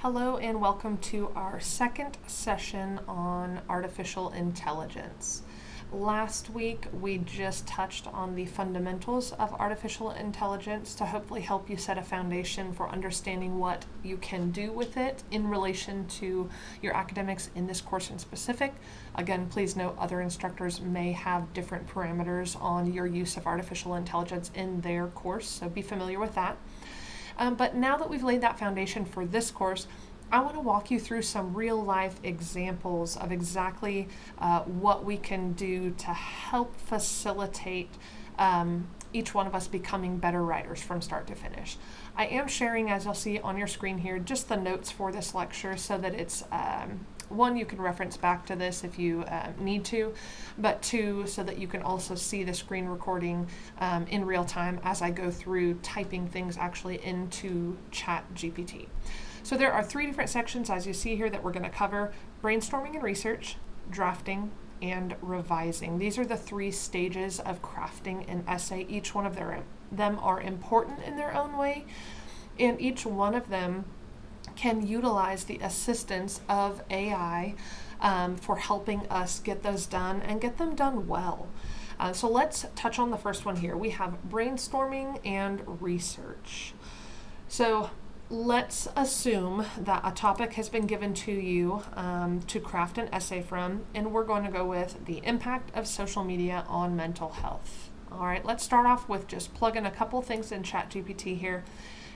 Hello and welcome to our second session on artificial intelligence. Last week we just touched on the fundamentals of artificial intelligence to hopefully help you set a foundation for understanding what you can do with it in relation to your academics in this course in specific. Again, please note other instructors may have different parameters on your use of artificial intelligence in their course, so be familiar with that. But now that we've laid that foundation for this course, I want to walk you through some real life examples of exactly what we can do to help facilitate each one of us becoming better writers from start to finish. I am sharing, as you'll see on your screen here, just the notes for this lecture so that it's one, you can reference back to this if you need to, but two, so that you can also see the screen recording in real time as I go through typing things actually into ChatGPT. So there are three different sections, as you see here, that we're going to cover: brainstorming and research, drafting, and revising. These are the three stages of crafting an essay. Each one of them are important in their own way, and each one of them can utilize the assistance of AI for helping us get those done and get them done well. So let's touch on the first one here. We have brainstorming and research. So let's assume that a topic has been given to you to craft an essay from, and we're going to go with the impact of social media on mental health. All right, let's start off with just plugging a couple things in ChatGPT here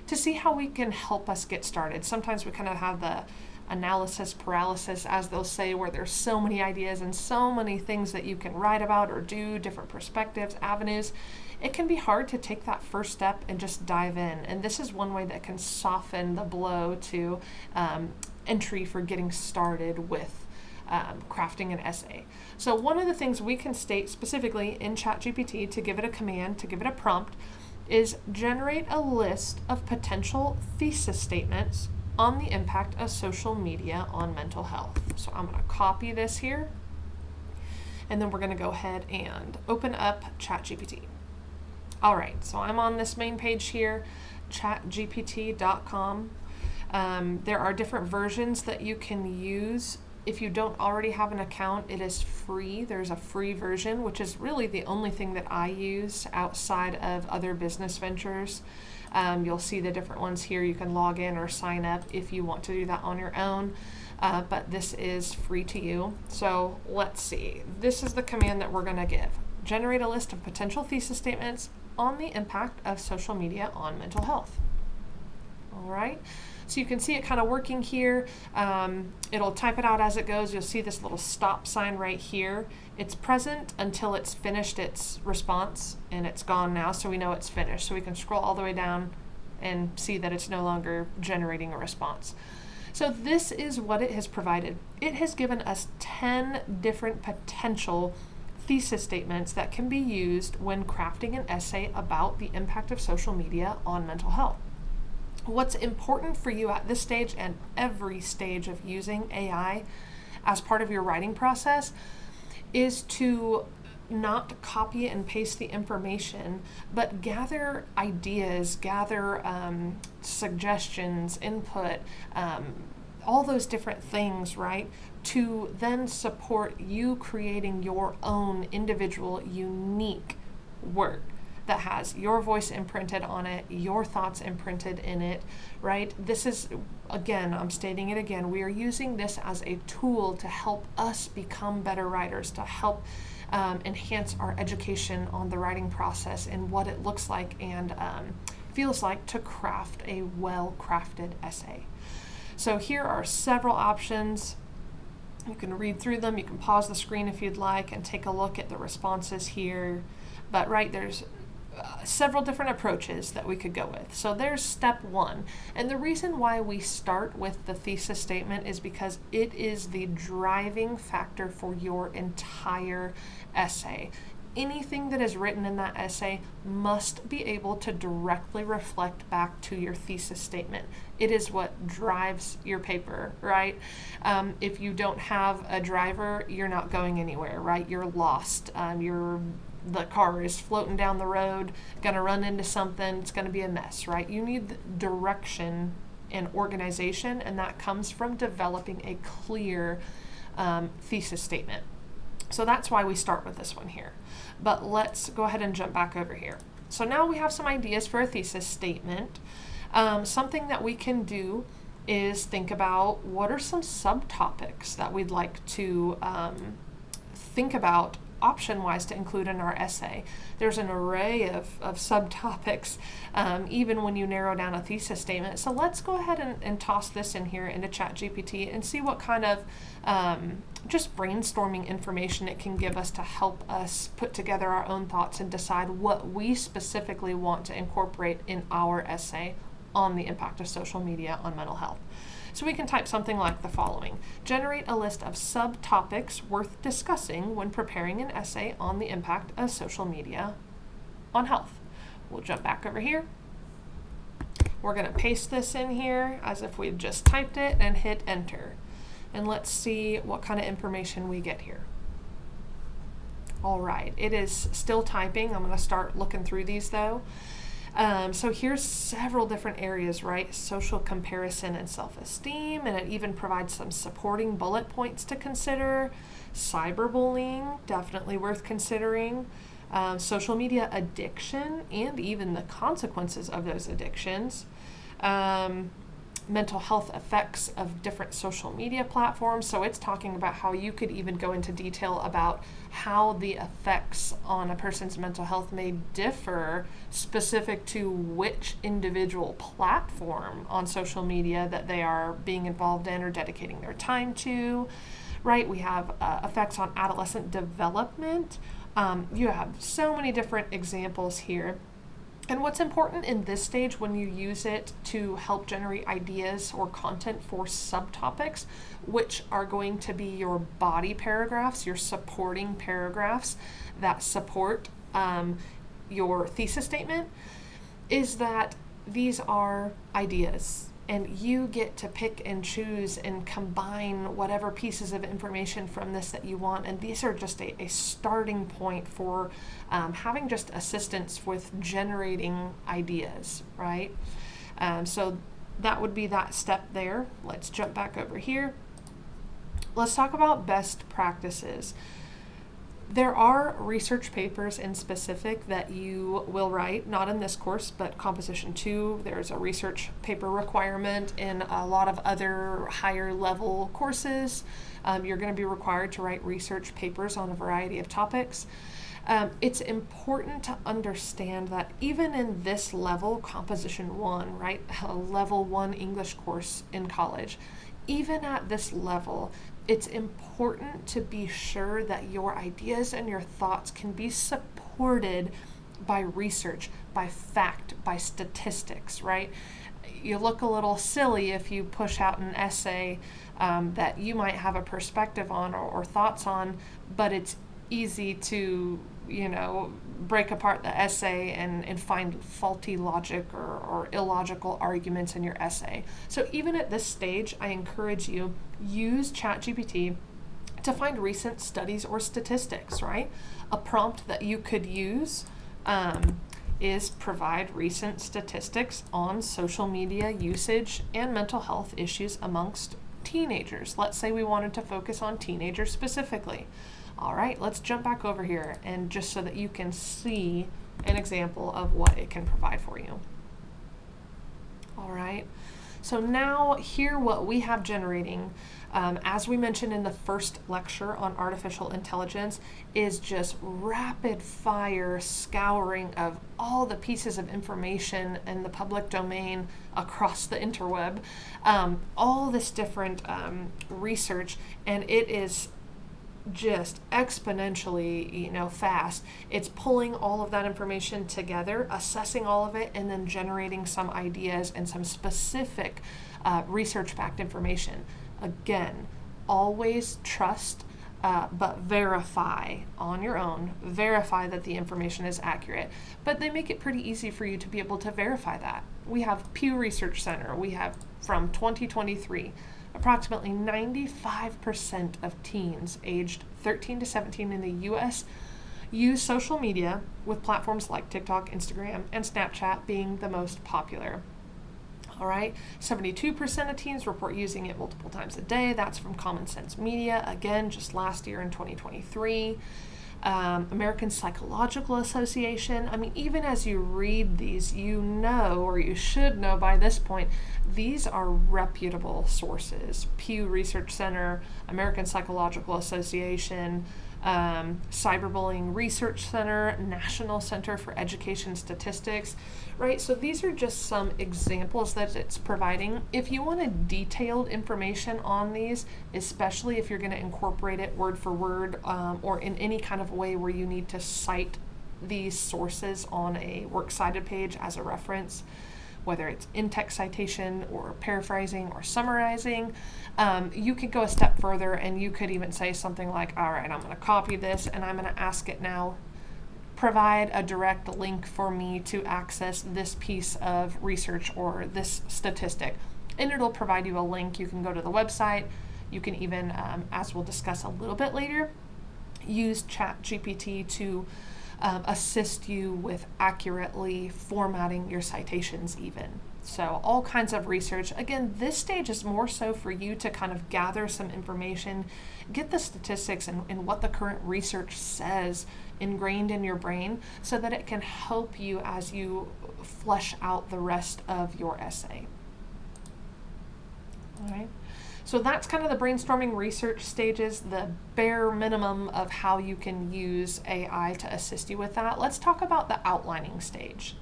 to see how we can help us get started. Sometimes we kind of have the analysis paralysis, as they'll say, where there's so many ideas and so many things that you can write about or do, different perspectives, avenues. It can be hard to take that first step and just dive in. And this is one way that can soften the blow to entry for getting started with crafting an essay. So one of the things we can state specifically in ChatGPT to give it a command, to give it a prompt, is generate a list of potential thesis statements on the impact of social media on mental health. So I'm going to copy this here, and then we're going to go ahead and open up ChatGPT. All right, so I'm on this main page here, chatgpt.com. There are different versions that you can use. If you don't already have an account, it is free. There's a free version, which is really the only thing that I use outside of other business ventures. You'll see the different ones here. You can log in or sign up if you want to do that on your own, but this is free to you. So let's see. This is the command that we're going to give. Generate a list of potential thesis statements on the impact of social media on mental health. All right. So you can see it kind of working here. It'll type it out as it goes. You'll see this little stop sign right here. It's present until it's finished its response, and it's gone now, so we know it's finished. So we can scroll all the way down and see that it's no longer generating a response. So this is what it has provided. It has given us 10 different potential thesis statements that can be used when crafting an essay about the impact of social media on mental health. What's important for you at this stage and every stage of using AI as part of your writing process is to not copy and paste the information, but gather ideas, gather suggestions, input, all those different things, right? To then support you creating your own individual, unique work that has your voice imprinted on it, your thoughts imprinted in it, right? This is, again, I'm stating it again, we are using this as a tool to help us become better writers, to help enhance our education on the writing process and what it looks like and feels like to craft a well-crafted essay. So here are several options. You can read through them. You can pause the screen if you'd like and take a look at the responses here. But there's several different approaches that we could go with. So there's step one. And the reason why we start with the thesis statement is because it is the driving factor for your entire essay. Anything that is written in that essay must be able to directly reflect back to your thesis statement. It is what drives your paper, right? If you don't have a driver, you're not going anywhere, right? You're lost. The car is floating down the road, gonna run into something, it's gonna be a mess, right? You need direction and organization, and that comes from developing a clear thesis statement. So that's why we start with this one here. But let's go ahead and jump back over here. So now we have some ideas for a thesis statement. Something that we can do is think about what are some subtopics that we'd like to think about option-wise to include in our essay. There's an array of subtopics, even when you narrow down a thesis statement. So let's go ahead and toss this in here into ChatGPT and see what kind of just brainstorming information it can give us to help us put together our own thoughts and decide what we specifically want to incorporate in our essay on the impact of social media on mental health. So we can type something like the following: generate a list of subtopics worth discussing when preparing an essay on the impact of social media on health. We'll jump back over here. We're going to paste this in here as if we've just typed it and hit enter. And let's see what kind of information we get here. All right, it is still typing. I'm going to start looking through these though. So here's several different areas, right? Social comparison and self-esteem, and it even provides some supporting bullet points to consider. Cyberbullying, definitely worth considering. Social media addiction and even the consequences of those addictions. Mental health effects of different social media platforms. So it's talking about how you could even go into detail about how the effects on a person's mental health may differ specific to which individual platform on social media that they are being involved in or dedicating their time to, right? We have effects on adolescent development. You have so many different examples here. And what's important in this stage when you use it to help generate ideas or content for subtopics, which are going to be your body paragraphs, your supporting paragraphs that support your thesis statement, is that these are ideas. And you get to pick and choose and combine whatever pieces of information from this that you want. And these are just a starting point for having just assistance with generating ideas, right? So that would be that step there. Let's jump back over here. Let's talk about best practices. There are research papers in specific that you will write, not in this course, but Composition 2. There's a research paper requirement in a lot of other higher level courses. You're going to be required to write research papers on a variety of topics. It's important to understand that even in this level, Composition 1, right, a level 1 English course in college, even at this level, it's important to be sure that your ideas and your thoughts can be supported by research, by fact, by statistics, right? You look a little silly if you push out an essay that you might have a perspective on or thoughts on, but it's easy to, break apart the essay and find faulty logic or illogical arguments in your essay. So even at this stage, I encourage you, use ChatGPT to find recent studies or statistics, right? A prompt that you could use is provide recent statistics on social media usage and mental health issues amongst teenagers. Let's say we wanted to focus on teenagers specifically. All right, let's jump back over here and just so that you can see an example of what it can provide for you. All right, so now here what we have generating, as we mentioned in the first lecture on artificial intelligence, is just rapid fire scouring of all the pieces of information in the public domain across the interweb, all this different research, and it is just exponentially, fast. It's pulling all of that information together, assessing all of it, and then generating some ideas and some specific research-backed information. Again, always trust, but verify on your own. Verify that the information is accurate. But they make it pretty easy for you to be able to verify that. We have Pew Research Center. We have from 2023. Approximately 95% of teens aged 13 to 17 in the U.S. use social media, with platforms like TikTok, Instagram, and Snapchat being the most popular. All right, 72% of teens report using it multiple times a day. That's from Common Sense Media, again, just last year in 2023. American Psychological Association. I mean, even as you read these, you know, or you should know by this point, these are reputable sources. Pew Research Center, American Psychological Association, Cyberbullying Research Center, National Center for Education Statistics, right? So these are just some examples that it's providing. If you want a detailed information on these, especially if you're going to incorporate it word for word, or in any kind of way where you need to cite these sources on a works cited page as a reference, whether it's in-text citation or paraphrasing or summarizing, you could go a step further and you could even say something like, all right, I'm going to copy this and I'm going to ask it now, provide a direct link for me to access this piece of research or this statistic. And it'll provide you a link. You can go to the website. You can even, as we'll discuss a little bit later, use ChatGPT to assist you with accurately formatting your citations even. So all kinds of research. Again, this stage is more so for you to kind of gather some information, get the statistics and what the current research says ingrained in your brain so that it can help you as you flesh out the rest of your essay. All right. So that's kind of the brainstorming research stages, the bare minimum of how you can use AI to assist you with that. Let's talk about the outlining stage.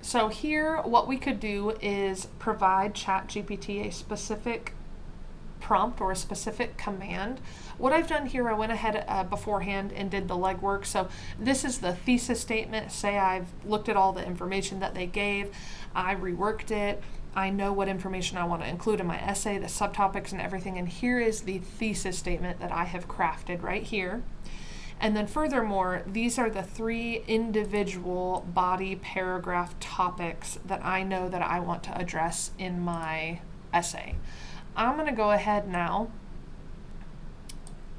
So here, what we could do is provide ChatGPT a specific prompt or a specific command. What I've done here, I went ahead beforehand and did the legwork. So this is the thesis statement. Say I've looked at all the information that they gave, I reworked it, I know what information I want to include in my essay, the subtopics and everything, and here is the thesis statement that I have crafted right here. And then furthermore, these are the 3 individual body paragraph topics that I know that I want to address in my essay. I'm going to go ahead now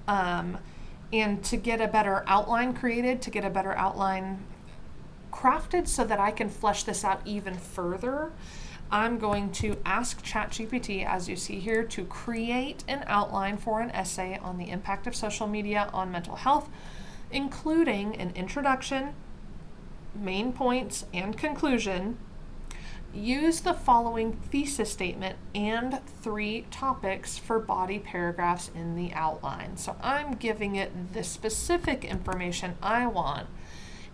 and to get a better outline created, to get a better outline crafted so that I can flesh this out even further, I'm going to ask ChatGPT, as you see here, to create an outline for an essay on the impact of social media on mental health, including an introduction, main points, and conclusion. Use the following thesis statement and 3 topics for body paragraphs in the outline. So I'm giving it the specific information I want.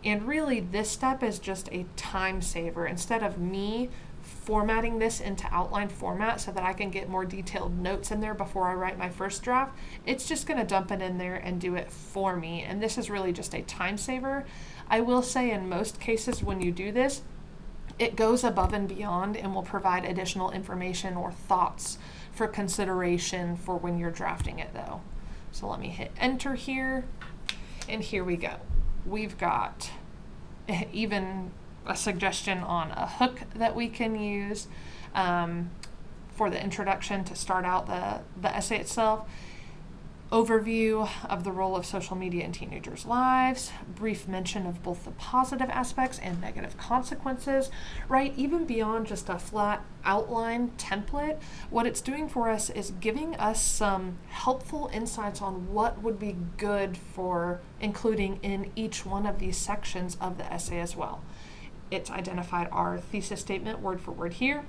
And really, this step is just a time saver. Instead of me formatting this into outline format so that I can get more detailed notes in there before I write my first draft, it's just going to dump it in there and do it for me. And this is really just a time saver. I will say in most cases when you do this, it goes above and beyond and will provide additional information or thoughts for consideration for when you're drafting it though. So let me hit enter here, and here we go. We've got even a suggestion on a hook that we can use for the introduction to start out the essay itself. Overview of the role of social media in teenagers' lives, brief mention of both the positive aspects and negative consequences, right? Even beyond just a flat outline template, what it's doing for us is giving us some helpful insights on what would be good for including in each one of these sections of the essay as well. It's identified our thesis statement word for word here.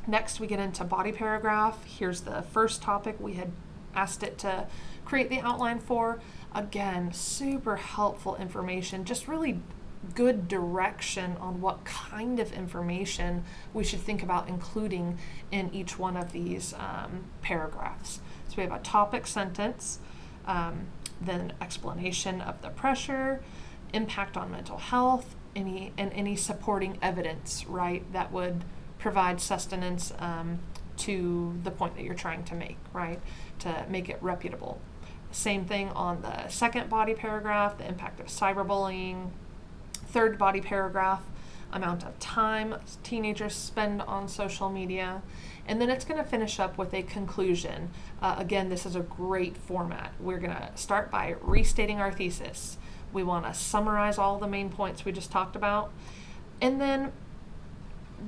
Next, we get into body paragraph. Here's the first topic we had asked it to create the outline for. Again, super helpful information, just really good direction on what kind of information we should think about including in each one of these paragraphs. So we have a topic sentence, then explanation of the pressure, impact on mental health, any supporting evidence, right, that would provide sustenance to the point that you're trying to make, right, to make it reputable. Same thing on the second body paragraph, the impact of cyberbullying. Third body paragraph, amount of time teenagers spend on social media. And then it's going to finish up with a conclusion. Again, this is a great format. We're going to start by restating our thesis. We want to summarize all the main points we just talked about. And then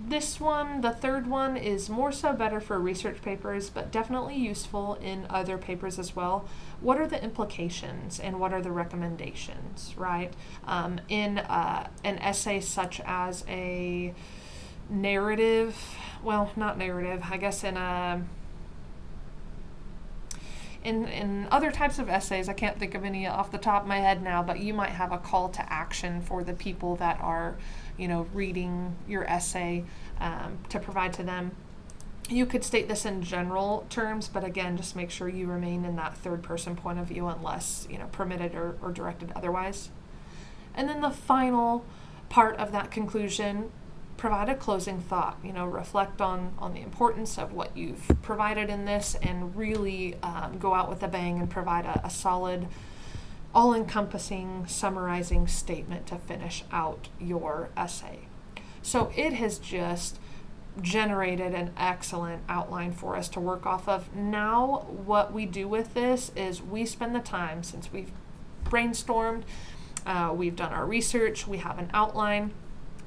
This one, the third one, is more so better for research papers, but definitely useful in other papers as well. What are the implications and what are the recommendations, right? In an essay such as a narrative, well, not narrative, I guess in other types of essays, I can't think of any off the top of my head now, but you might have a call to action for the people that are, reading your essay to provide to them. You could state this in general terms, but again, just make sure you remain in that third person point of view unless, permitted or directed otherwise. And then the final part of that conclusion, provide a closing thought, reflect on the importance of what you've provided in this and really go out with a bang and provide a solid, all-encompassing, summarizing statement to finish out your essay. So it has just generated an excellent outline for us to work off of. Now what we do with this is we spend the time, since we've brainstormed, we've done our research, we have an outline.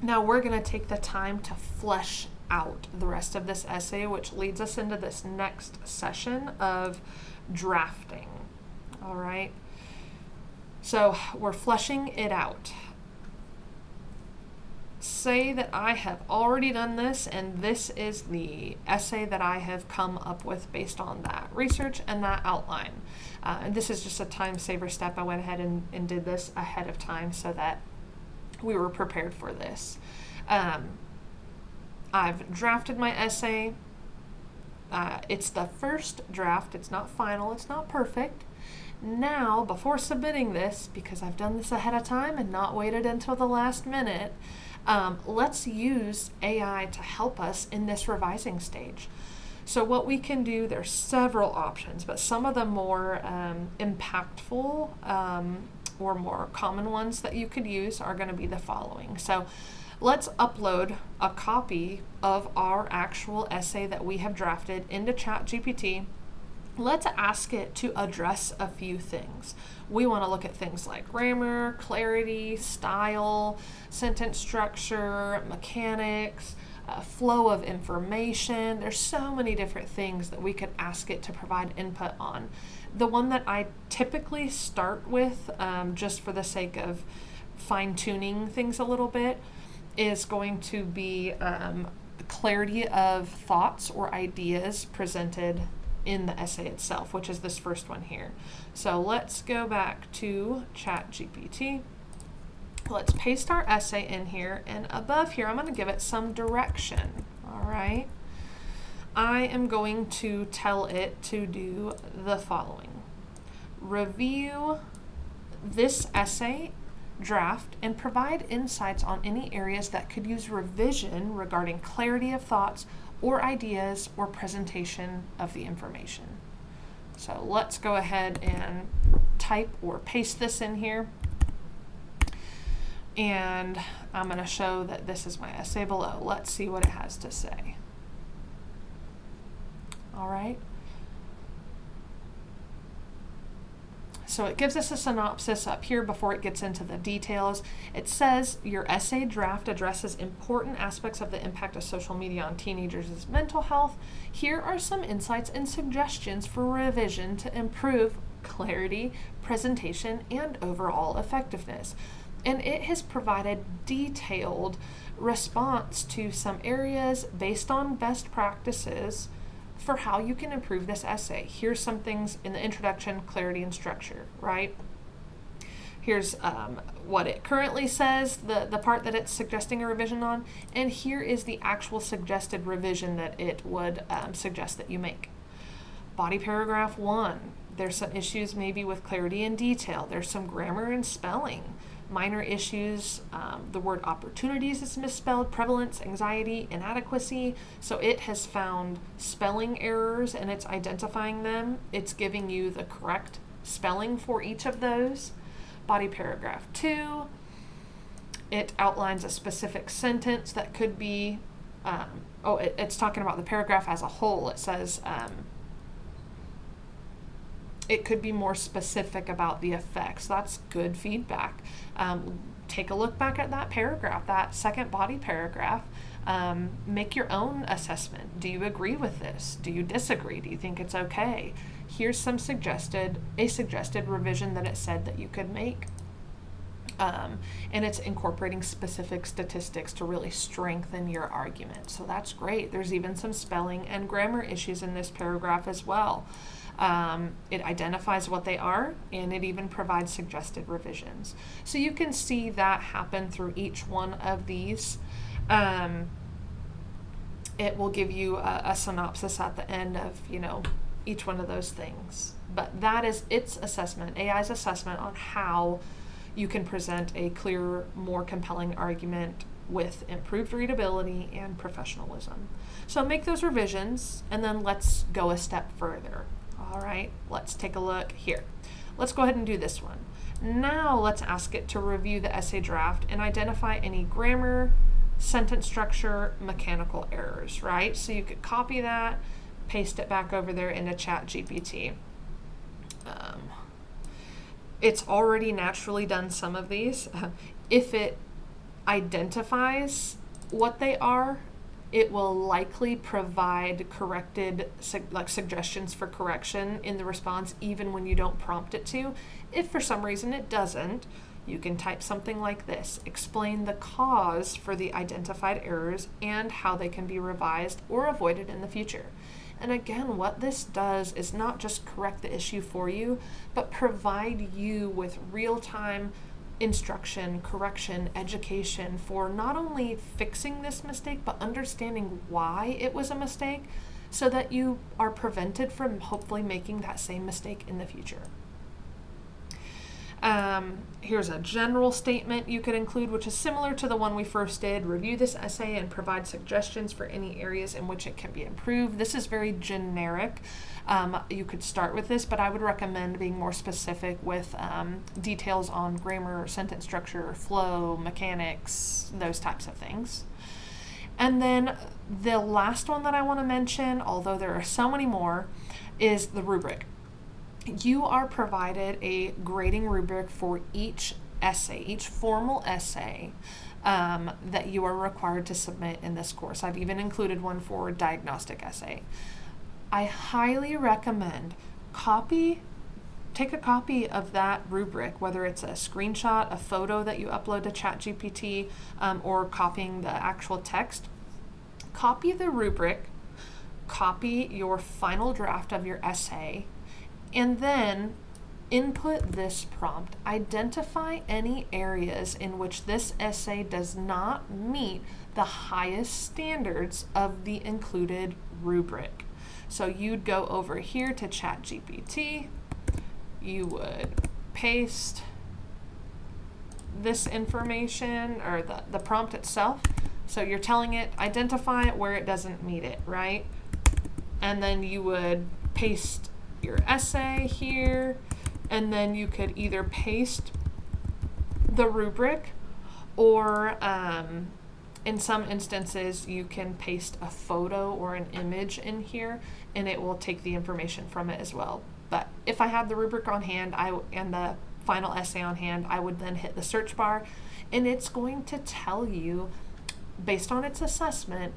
Now we're going to take the time to flesh out the rest of this essay, which leads us into this next session of drafting. All right. So we're fleshing it out. Say that I have already done this, and this is the essay that I have come up with based on that research and that outline. And this is just a time saver step. I went ahead and did this ahead of time so that we were prepared for this. I've drafted my essay. It's the first draft. It's not final. It's not perfect. Now, before submitting this, because I've done this ahead of time and not waited until the last minute, let's use AI to help us in this revising stage. So what we can do, there's several options, but some of the more impactful or more common ones that you could use are going to be the following. So let's upload a copy of our actual essay that we have drafted into ChatGPT. Let's ask it to address a few things. We want to look at things like grammar, clarity, style, sentence structure, mechanics, flow of information. There's so many different things that we could ask it to provide input on. The one that I typically start with, just for the sake of fine-tuning things a little bit, is going to be clarity of thoughts or ideas presented in the essay itself, which is this first one here. So let's go back to ChatGPT. Let's paste our essay in here, and above here I'm going to give it some direction. All right. I am going to tell it to do the following. Review this essay draft and provide insights on any areas that could use revision regarding clarity of thoughts or ideas or presentation of the information. So let's go ahead and type or paste this in here. And I'm going to show that this is my essay below. Let's see what it has to say. All right. So it gives us a synopsis up here before it gets into the details. It says your essay draft addresses important aspects of the impact of social media on teenagers' mental health. Here are some insights and suggestions for revision to improve clarity, presentation, and overall effectiveness. And it has provided detailed response to some areas based on best practices for how you can improve this essay. Here's some things in the introduction, clarity, and structure, right? Here's what it currently says, the part that it's suggesting a revision on, and here is the actual suggested revision that it would suggest that you make. Body paragraph 1, there's some issues maybe with clarity and detail. There's some grammar and spelling. Minor issues, the word opportunities is misspelled, prevalence, anxiety, inadequacy. So it has found spelling errors and it's identifying them. It's giving you the correct spelling for each of those. Body paragraph 2, it outlines a specific sentence that could be, it's talking about the paragraph as a whole. It says, it could be more specific about the effects. That's good feedback. take a look back at that paragraph, that second body paragraph. Make your own assessment. Do you agree with this? Do you disagree? Do you think it's okay? Here's some suggested revision that it said that you could make. And it's incorporating specific statistics to really strengthen your argument. So that's great. There's even some spelling and grammar issues in this paragraph as well. It identifies what they are, and it even provides suggested revisions. So you can see that happen through each one of these. It will give you a synopsis at the end of, each one of those things. But that is its assessment, AI's assessment on how you can present a clearer, more compelling argument with improved readability and professionalism. So make those revisions, and then let's go a step further. All right, let's take a look here. Let's go ahead and do this one. Now let's ask it to review the essay draft and identify any grammar, sentence structure, mechanical errors, right? So you could copy that, paste it back over there into ChatGPT. It's already naturally done some of these. If it identifies what they are, it will likely provide suggestions for correction in the response, even when you don't prompt it to. If for some reason it doesn't, you can type something like this: explain the cause for the identified errors and how they can be revised or avoided in the future. And again, what this does is not just correct the issue for you, but provide you with real-time instruction, correction, education for not only fixing this mistake, but understanding why it was a mistake, so that you are prevented from hopefully making that same mistake in the future. Here's a general statement you could include, which is similar to the one we first did. Review this essay and provide suggestions for any areas in which it can be improved. This is very generic. You could start with this, but I would recommend being more specific with details on grammar, sentence structure, flow, mechanics, those types of things. And then the last one that I want to mention, although there are so many more, is the rubric. You are provided a grading rubric for each essay, each formal essay that you are required to submit in this course. I've even included one for diagnostic essay. I highly recommend take a copy of that rubric, whether it's a screenshot, a photo that you upload to ChatGPT, or copying the actual text. Copy the rubric, copy your final draft of your essay, and then input this prompt. Identify any areas in which this essay does not meet the highest standards of the included rubric. So you'd go over here to ChatGPT, you would paste this information, or the prompt itself. So you're telling it, identify it where it doesn't meet it, right? And then you would paste your essay here, and then you could either paste the rubric, or in some instances you can paste a photo or an image in here, and it will take the information from it as well. But if I had the rubric on hand and the final essay on hand, I would then hit the search bar, and it's going to tell you, based on its assessment,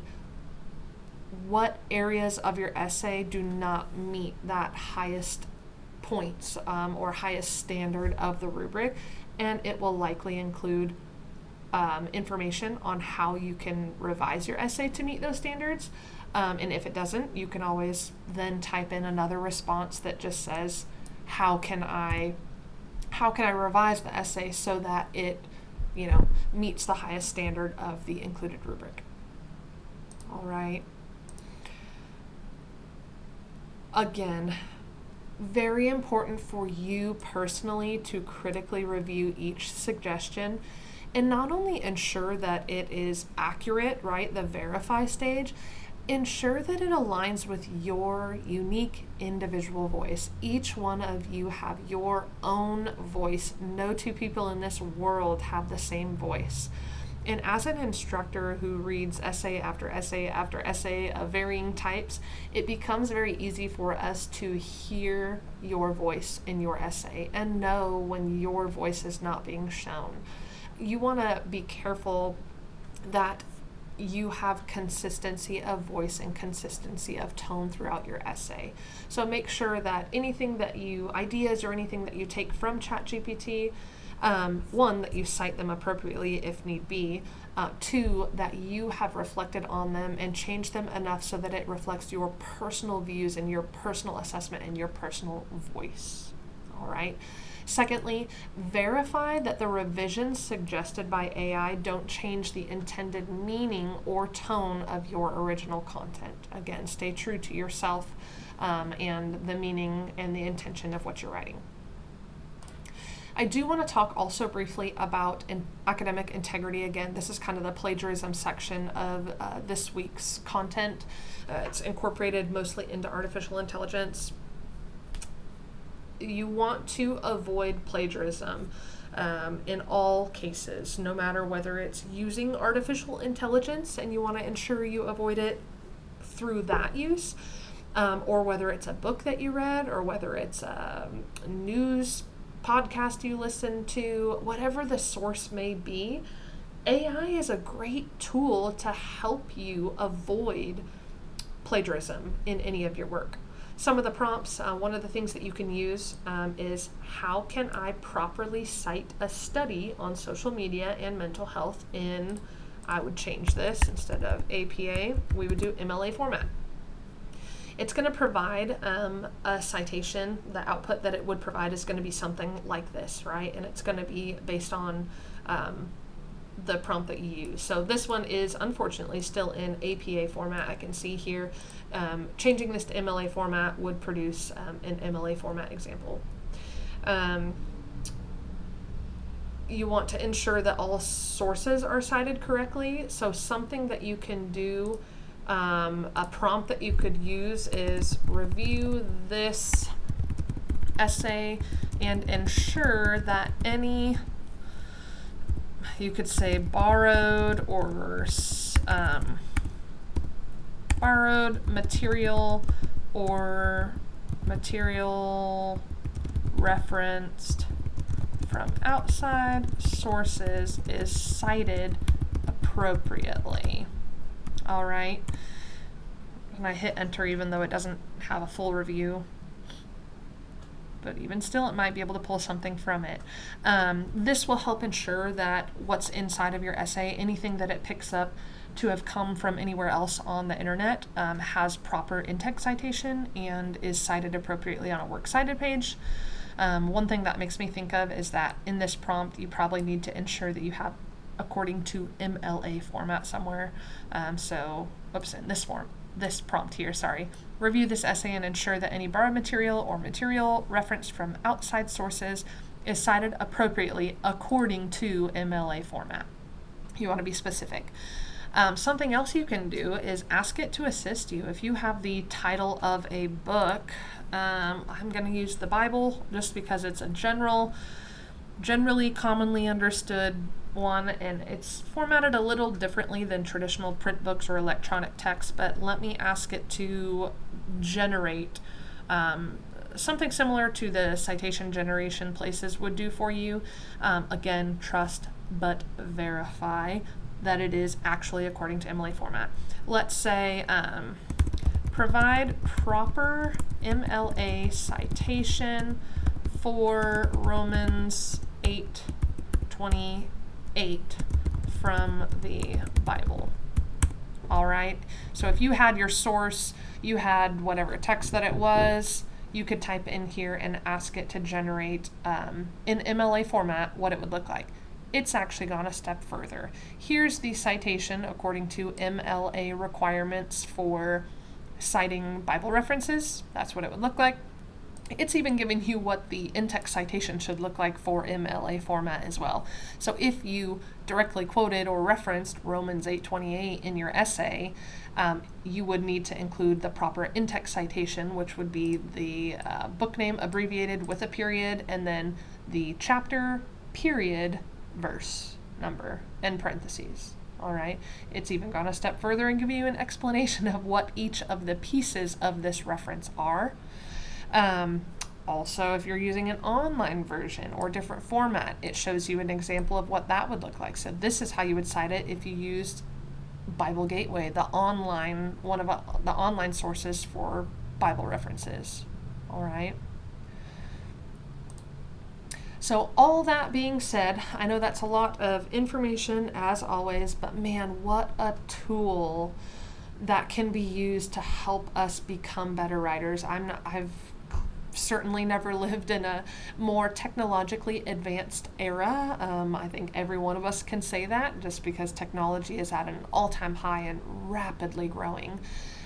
what areas of your essay do not meet that highest points or highest standard of the rubric, and it will likely include information on how you can revise your essay to meet those standards. And if it doesn't, you can always then type in another response that just says, how can I revise the essay so that it meets the highest standard of the included rubric. All right. Again, very important for you personally to critically review each suggestion and not only ensure that it is accurate, right, the verify stage, ensure that it aligns with your unique individual voice. Each one of you have your own voice. No two people in this world have the same voice. And as an instructor who reads essay after essay after essay of varying types, it becomes very easy for us to hear your voice in your essay and know when your voice is not being shown. you want to be careful that you have consistency of voice and consistency of tone throughout your essay. So make sure that ideas or anything that you take from ChatGPT, one, that you cite them appropriately if need be, two, that you have reflected on them and changed them enough so that it reflects your personal views and your personal assessment and your personal voice. All right. Secondly, verify that the revisions suggested by AI don't change the intended meaning or tone of your original content. Again, stay true to yourself and the meaning and the intention of what you're writing. I do want to talk also briefly about academic integrity. Again, this is kind of the plagiarism section of this week's content. It's incorporated mostly into artificial intelligence. You want to avoid plagiarism in all cases, no matter whether it's using artificial intelligence and you want to ensure you avoid it through that use, or whether it's a book that you read, or whether it's a news podcast you listen to, whatever the source may be. AI is a great tool to help you avoid plagiarism in any of your work. Some of the prompts, one of the things that you can use is, how can I properly cite a study on social media and mental health in, I would change this, instead of APA, we would do MLA format. It's going to provide a citation. The output that it would provide is going to be something like this, right? And it's going to be based on the prompt that you use. So this one is unfortunately still in APA format. I can see here changing this to MLA format would produce an MLA format example. You want to ensure that all sources are cited correctly. So something that you can do, a prompt that you could use is, review this essay and ensure that any, you could say borrowed or borrowed material or material referenced from outside sources is cited appropriately. All right. And I hit enter even though it doesn't have a full review. But even still, it might be able to pull something from it. This will help ensure that what's inside of your essay, anything that it picks up to have come from anywhere else on the internet, has proper in-text citation and is cited appropriately on a works cited page. One thing that makes me think of is that in this prompt, you probably need to ensure that you have according to MLA format somewhere. In this prompt here, review this essay and ensure that any borrowed material or material referenced from outside sources is cited appropriately according to MLA format. You want to be specific. Something else you can do is ask it to assist you. If you have the title of a book, I'm going to use the Bible just because it's a generally commonly understood one, and it's formatted a little differently than traditional print books or electronic text, but let me ask it to generate something similar to the citation generation places would do for you. Again, trust but verify that it is actually according to MLA format. Let's say provide proper MLA citation for Romans 8:28 from the Bible. All right. So if you had your source, you had whatever text that it was, you could type in here and ask it to generate in MLA format what it would look like. It's actually gone a step further. Here's the citation according to MLA requirements for citing Bible references. That's what it would look like. It's even giving you what the in-text citation should look like for MLA format as well. So if you directly quoted or referenced Romans 8:28 in your essay, you would need to include the proper in-text citation, which would be the book name abbreviated with a period, and then the chapter, period, verse number, and parentheses. All right. It's even gone a step further and give you an explanation of what each of the pieces of this reference are. Also, if you're using an online version or different format, it shows you an example of what that would look like. So this is how you would cite it if you used Bible Gateway, the online one of the online sources for Bible references. All right. So all that being said, I know that's a lot of information as always, but man, what a tool that can be used to help us become better writers. I've certainly never lived in a more technologically advanced era. I think every one of us can say that just because technology is at an all-time high and rapidly growing.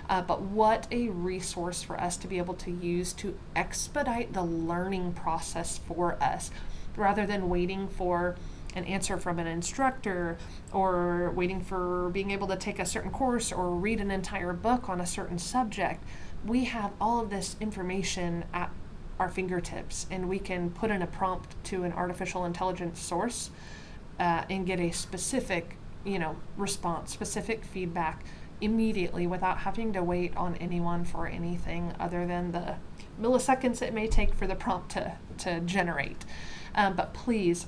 But what a resource for us to be able to use to expedite the learning process for us, rather than waiting for an answer from an instructor or waiting for being able to take a certain course or read an entire book on a certain subject. We have all of this information at our fingertips, and we can put in a prompt to an artificial intelligence source and get a specific, response, specific feedback immediately without having to wait on anyone for anything other than the milliseconds it may take for the prompt to generate. But please,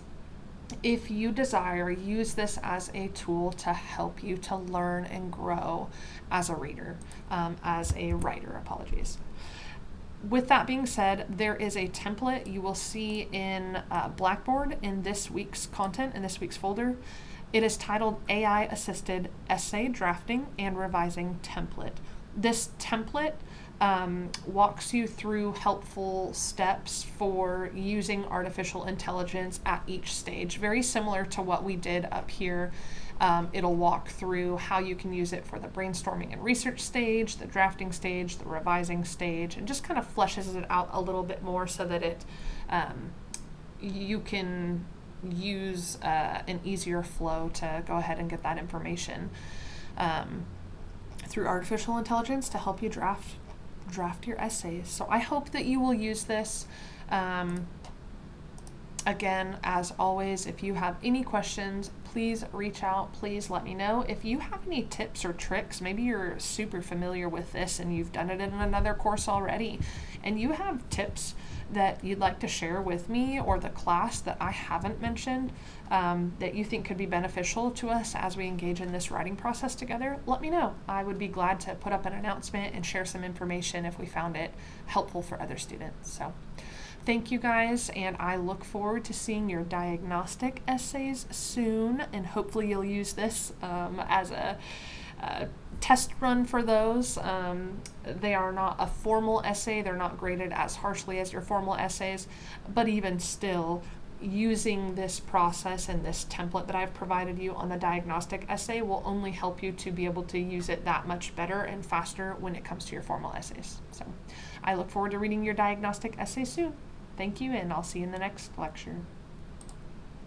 if you desire, use this as a tool to help you to learn and grow as a reader, as a writer, apologies. With that being said, there is a template you will see in Blackboard in this week's content, in this week's folder. It is titled AI Assisted Essay Drafting and Revising Template. This template walks you through helpful steps for using artificial intelligence at each stage, very similar to what we did up here. It'll walk through how you can use it for the brainstorming and research stage, the drafting stage, the revising stage, and just kind of fleshes it out a little bit more so that you can use an easier flow to go ahead and get that information through artificial intelligence to help you draft your essays. So I hope that you will use this. Again, as always, if you have any questions, please reach out. Please let me know. If you have any tips or tricks, maybe you're super familiar with this and you've done it in another course already, and you have tips that you'd like to share with me or the class that I haven't mentioned, that you think could be beneficial to us as we engage in this writing process together, let me know. I would be glad to put up an announcement and share some information if we found it helpful for other students. So thank you guys, and I look forward to seeing your diagnostic essays soon, and hopefully you'll use this as a test run for those. They are not a formal essay. They're not graded as harshly as your formal essays, but even still, using this process and this template that I've provided you on the diagnostic essay will only help you to be able to use it that much better and faster when it comes to your formal essays. So I look forward to reading your diagnostic essay soon. Thank you, and I'll see you in the next lecture.